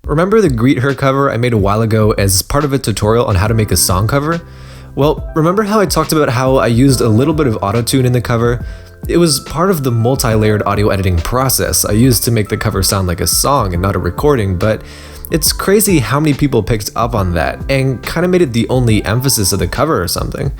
Remember the Greet Her cover I made a while ago as part of a tutorial on how to make a song cover? Well, remember how I talked about how I used a little bit of AutoTune in the cover? It was part of the multi-layered audio editing process I used to make the cover sound like a song and not a recording, but it's crazy how many people picked up on that and kind of made it the only emphasis of the cover or something.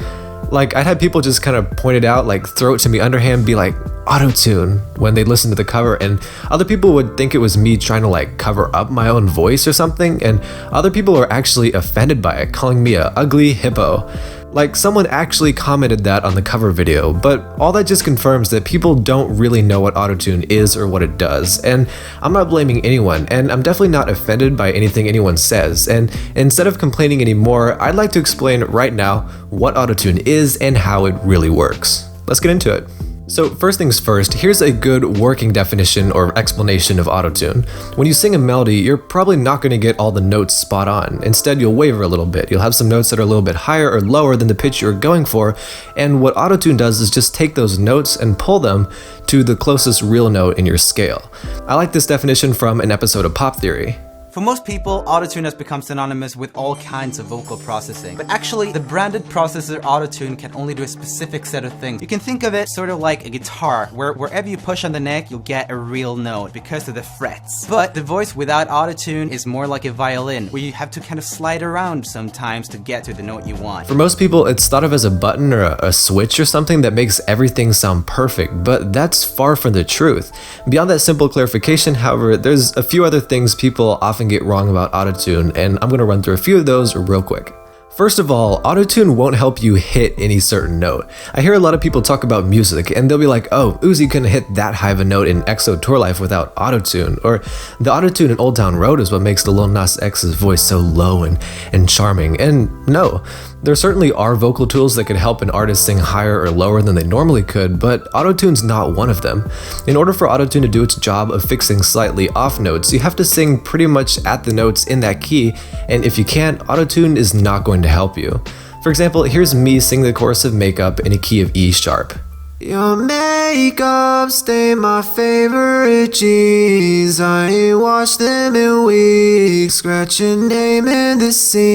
Like, I'd had people just kind of point it out, like throw it to me underhand, be like, AutoTune, when they listen to the cover, and other people would think it was me trying to like cover up my own voice or something, and other people were actually offended by it, calling me a ugly hippo. Like, someone actually commented that on the cover video, but all that just confirms that people don't really know what AutoTune is or what it does, and I'm not blaming anyone, and I'm definitely not offended by anything anyone says, and instead of complaining anymore, I'd like to explain right now what AutoTune is and how it really works. Let's get into it. So first things first, here's a good working definition or explanation of AutoTune. When you sing a melody, you're probably not going to get all the notes spot on. Instead, you'll waver a little bit. You'll have some notes that are a little bit higher or lower than the pitch you're going for, and what AutoTune does is just take those notes and pull them to the closest real note in your scale. I like this definition from an episode of Pop Theory. For most people, AutoTune has become synonymous with all kinds of vocal processing. But actually, the branded processor AutoTune can only do a specific set of things. You can think of it sort of like a guitar, where wherever you push on the neck, you'll get a real note because of the frets. But the voice without AutoTune is more like a violin, where you have to kind of slide around sometimes to get to the note you want. For most people, it's thought of as a button or a switch or something that makes everything sound perfect, but that's far from the truth. Beyond that simple clarification, however, there's a few other things people often get wrong about AutoTune, and I'm going to run through a few of those real quick. First of all, AutoTune won't help you hit any certain note. I hear a lot of people talk about music and they'll be like, oh, Uzi couldn't hit that high of a note in EXO Tour Life without AutoTune, or the AutoTune in Old Town Road is what makes the Lil Nas X's voice so low and charming. And no, there certainly are vocal tools that could help an artist sing higher or lower than they normally could, but AutoTune's not one of them. In order for AutoTune to do its job of fixing slightly off notes, you have to sing pretty much at the notes in that key, and if you can't, AutoTune is not going to help you. For example, here's me singing the chorus of Makeup in a key of E sharp. Your makeup stay my favorite jeans. I ain't washed them in weeks. Scratch your name in the seams.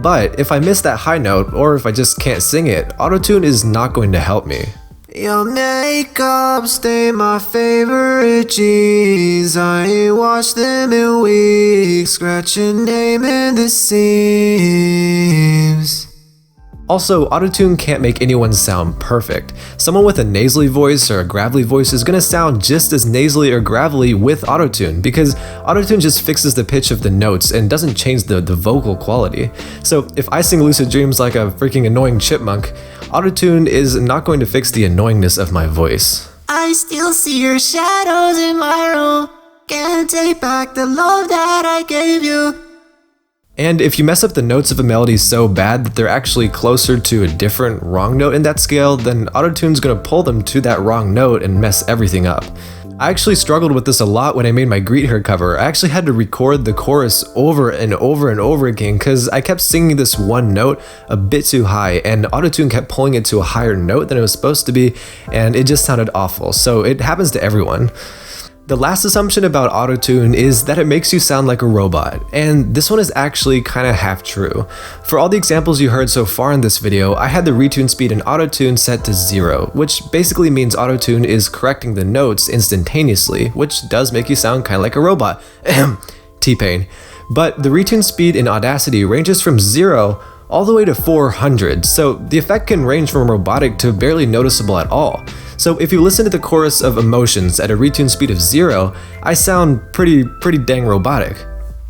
But if I miss that high note, or if I just can't sing it, AutoTune is not going to help me. Your makeup stay my favorite jeans. I ain't washed them in weeks. Scratch your name in the seams. Also, AutoTune can't make anyone sound perfect. Someone with a nasally voice or a gravelly voice is going to sound just as nasally or gravelly with AutoTune, because AutoTune just fixes the pitch of the notes and doesn't change the vocal quality. So if I sing Lucid Dreams like a freaking annoying chipmunk, AutoTune is not going to fix the annoyingness of my voice. I still see your shadows in my room. Can't take back the love that I gave you. And if you mess up the notes of a melody so bad that they're actually closer to a different wrong note in that scale, then AutoTune's gonna pull them to that wrong note and mess everything up. I actually struggled with this a lot when I made my Greet Her cover. I actually had to record the chorus over and over and over again because I kept singing this one note a bit too high, and AutoTune kept pulling it to a higher note than it was supposed to be, and it just sounded awful. So it happens to everyone. The last assumption about AutoTune is that it makes you sound like a robot, and this one is actually kind of half true. For all the examples you heard so far in this video, I had the retune speed in AutoTune set to 0, which basically means AutoTune is correcting the notes instantaneously, which does make you sound kind of like a robot. T-Pain. But the retune speed in Audacity ranges from 0 all the way to 400, so the effect can range from robotic to barely noticeable at all. So if you listen to the chorus of Emotions at a retune speed of 0, I sound pretty dang robotic.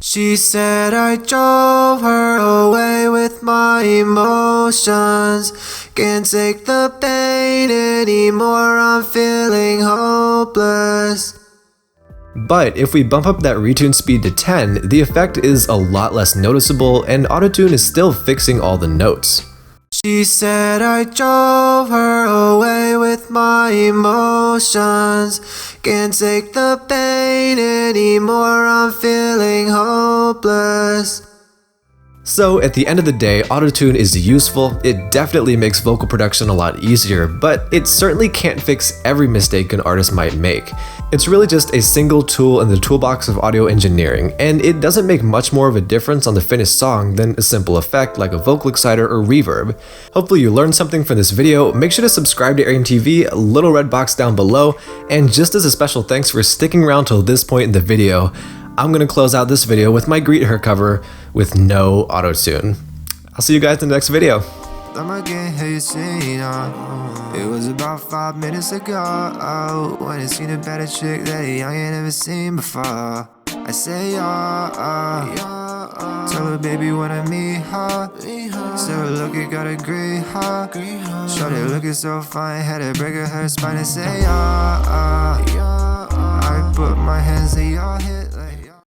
She said I drove her away with my emotions. Can't take the pain anymore, I'm feeling hopeless. But if we bump up that retune speed to 10, the effect is a lot less noticeable and AutoTune is still fixing all the notes. She said I drove her away with my emotions. Can't take the pain anymore, I'm feeling hopeless. So at the end of the day, AutoTune is useful, it definitely makes vocal production a lot easier, but it certainly can't fix every mistake an artist might make. It's really just a single tool in the toolbox of audio engineering, and it doesn't make much more of a difference on the finished song than a simple effect like a vocal exciter or reverb. Hopefully you learned something from this video. Make sure to subscribe to Arian TV, little red box down below, and just as a special thanks for sticking around till this point in the video, I'm gonna close out this video with my Greet Her cover with no AutoTune. I'll see you guys in the next video. It was about 5 minutes ago when I seen a better chick that a young ain't never seen before. I say tell her baby when I meet her. So look, it got a green heart. Shorty looking so fine, had to break her spine and say I put my hands in your head.